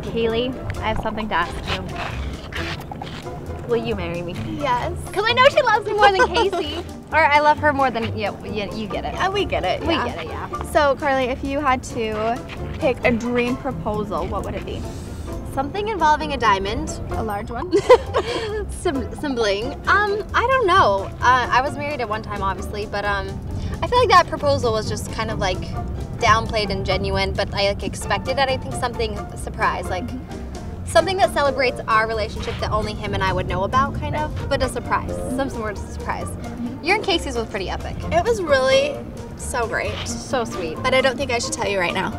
Kaylee, I have something to ask you. Will you marry me? Yes. Because I know she loves me more than Casey. Or I love her more than, you get it. We get it. We get it, yeah. So, Carly, if you had to pick a dream proposal, what would it be? Something involving a diamond. A large one? some bling. I don't know. I was married at one time, obviously, but I feel like that proposal was just kind of like downplayed and genuine, but I like expected it. I think something surprise, like something that celebrates our relationship that only him and I would know about, kind of, but a surprise, some sort of surprise. Your and Casey's was pretty epic. It was really so great. So sweet. But I don't think I should tell you right now.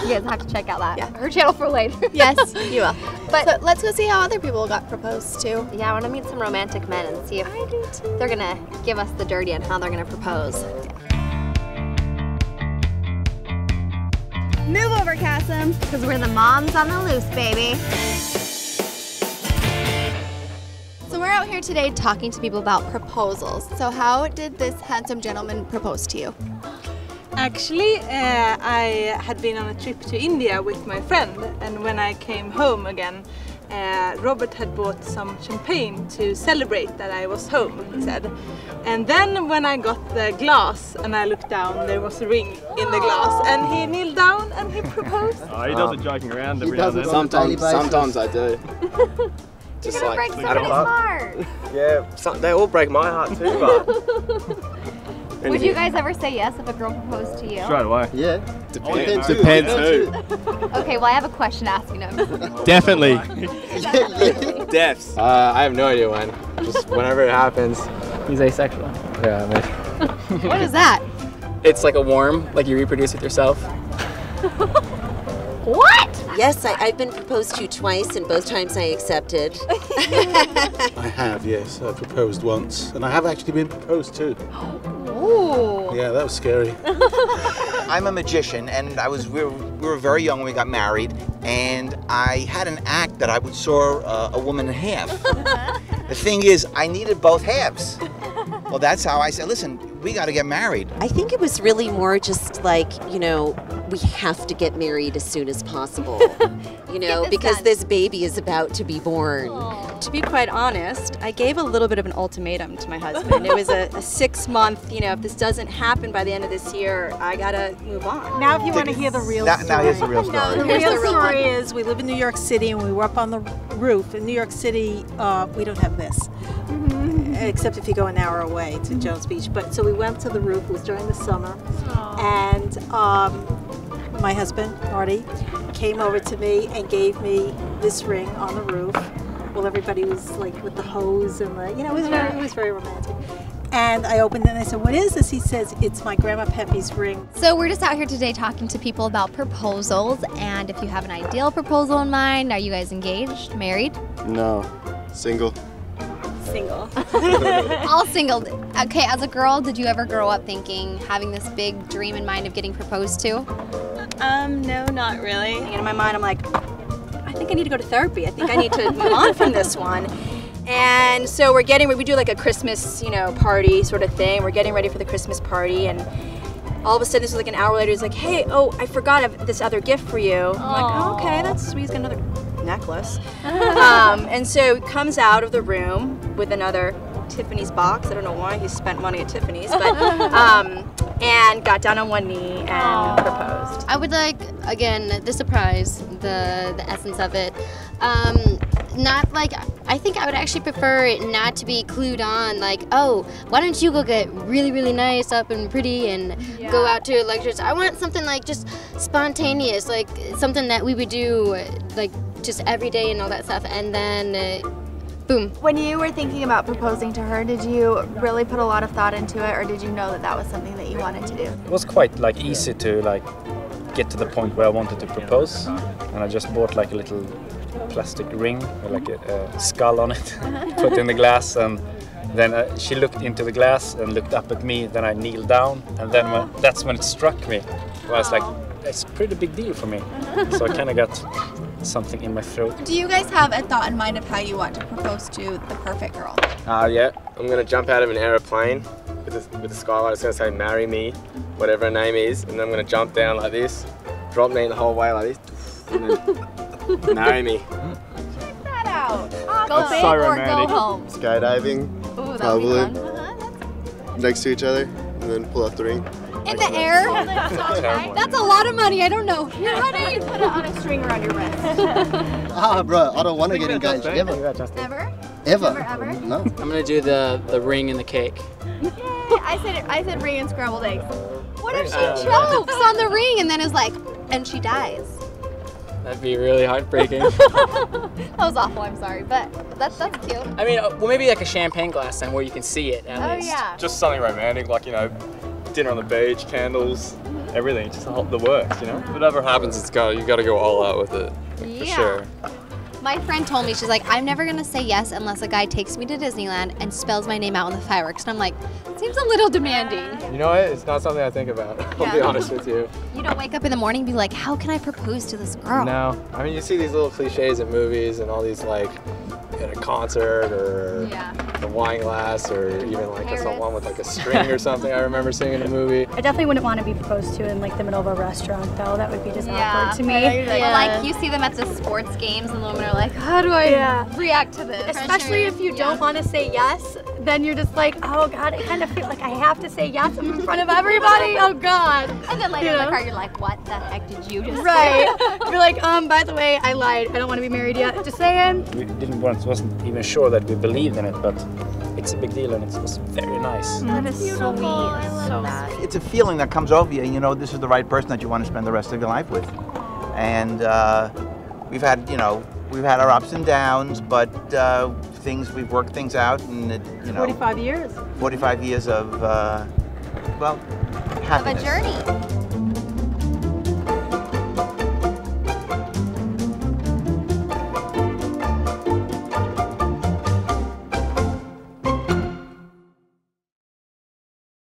You guys have to check out that. Her channel for later. Yes, you will. But so let's go see how other people got proposed to. Yeah, I want to meet some romantic men and see if they're going to give us the dirty on how they're going to propose. Move over, Cassim. Because we're the moms on the loose, baby. So we're out here today talking to people about proposals. So how did this handsome gentleman propose to you? Actually, I had been on a trip to India with my friend, and when I came home again, Robert had bought some champagne to celebrate that I was home, he said. And then when I got the glass and I looked down, there was a ring in the glass, and he kneeled down and he proposed. Oh, he does it joking around every now and then. Sometimes I do. Just You're gonna break somebody's heart. Yeah, they all break my heart too, but... Would you guys ever say yes if a girl proposed to you? Straight away. Yeah. Depends who. Okay, well I have a question asking him. Definitely. Deaths. I have no idea when. Just whenever it happens. He's asexual. Yeah, maybe. What is that? It's like a worm, like you reproduce with yourself. What? Yes, I've been proposed to twice, and both times I accepted. I have, yes. I proposed once, and I have actually been proposed to. Ooh. Yeah, that was scary. I'm a magician, and we were very young when we got married, and I had an act that I would saw a woman in half. The thing is, I needed both halves. Well, that's how I said, listen, we got to get married. I think it was really more just like, you know, we have to get married as soon as possible. You know, because this baby is about to be born. Aww. To be quite honest, I gave a little bit of an ultimatum to my husband. It was a 6-month, you know, if this doesn't happen by the end of this year, I gotta move on. Now if you want to hear the real story. Now here's the real story. The real story is we live in New York City and we were up on the roof. In New York City, we don't have this. Except if you go an hour away to Jones Beach. But so we went to the roof. It was during the summer. Aww. And my husband, Marty, came over to me and gave me this ring on the roof. Well, everybody was like with the hose and the, you know, it was very romantic. And I opened it and I said, what is this? He says, it's my Grandma Pepe's ring. So we're just out here today talking to people about proposals, and if you have an ideal proposal in mind, are you guys engaged, married? No, single. Single. All single. Okay, as a girl, did you ever grow up thinking, having this big dream in mind of getting proposed to? No, not really. And in my mind, I'm like, I think I need to go to therapy. I think I need to move on from this one. And so we do like a Christmas, you know, party sort of thing. We're getting ready for the Christmas party, and all of a sudden, this was like an hour later, he's like, hey, oh, I forgot I have this other gift for you. I'm like, oh, okay, that's sweet. He's got another necklace. And so he comes out of the room with another Tiffany's box. I don't know why he spent money at Tiffany's, but and got down on one knee and proposed. I would like, again, the surprise, the essence of it. Not like, I think I would actually prefer it not to be clued on, like, oh, why don't you go get really, really nice up and pretty and go out to lectures. I want something like just spontaneous, like something that we would do like just every day and all that stuff, and then boom. When you were thinking about proposing to her, did you really put a lot of thought into it, or did you know that that was something that you wanted to do? It was quite like easy to like get to the point where I wanted to propose, and I just bought like a little plastic ring with like a skull on it, put in the glass, and then she looked into the glass and looked up at me. Then I kneeled down, and then that's when it struck me. I was like, it's a pretty big deal for me. So I kind of got something in my throat. Do you guys have a thought in mind of how you want to propose to the perfect girl? Yeah, I'm gonna jump out of an aeroplane with a skylight. It's gonna say "Marry me," whatever her name is, and then I'm gonna jump down like this, drop me the whole way like this, and then marry me. Check that out. Go That's big so or romantic. go home. Skydiving, Ooh, that'd probably be fun. next to each other, and then pull out the ring. In the air? That's a lot of money. I don't know. You're ready. Put it on a string around your wrist. Ah, bro, I don't want to get engaged ever. Ever? Ever? Never, ever? No. I'm gonna do the ring and the cake. Yay! I said ring and scrambled eggs. What if she chokes on the ring and then is like, and she dies? That'd be really heartbreaking. That was awful. I'm sorry, but that's cute. I mean, well, maybe like a champagne glass then, where you can see it at least. Yeah. Just something romantic, like, you know, dinner on the beach, candles, everything, just the works, you know? Whatever happens, you gotta go all out with it, like, for sure. My friend told me, she's like, I'm never gonna say yes unless a guy takes me to Disneyland and spells my name out in the fireworks. And I'm like, seems a little demanding. You know what? It's not something I think about. I'll be honest with you. You don't wake up in the morning and be like, how can I propose to this girl? No. I mean, you see these little cliches in movies and all these, like, at a concert or the wine glass or even like someone with like a string or something I remember seeing in a movie. I definitely wouldn't want to be proposed to in like the middle of a restaurant though. That would be just awkward to me. Like you see them at the sports games and the women are like, how do I react to this? Especially if you don't want to say yes, then you're just like, oh God, I kind of feel like I have to say yes in front of everybody. Oh God. And then later in the car you're like, what the heck did you just say? You're like, by the way, I lied. I don't want to be married yet. Just saying. We wasn't even sure that we believed in it, but it's a big deal and it was very nice. That is so sweet. I love that. It's a feeling that comes over you, you know, this is the right person that you want to spend the rest of your life with. And we've had, we've had our ups and downs, but we've worked things out, and 45 years. 45 years of, well, happiness. Of a journey.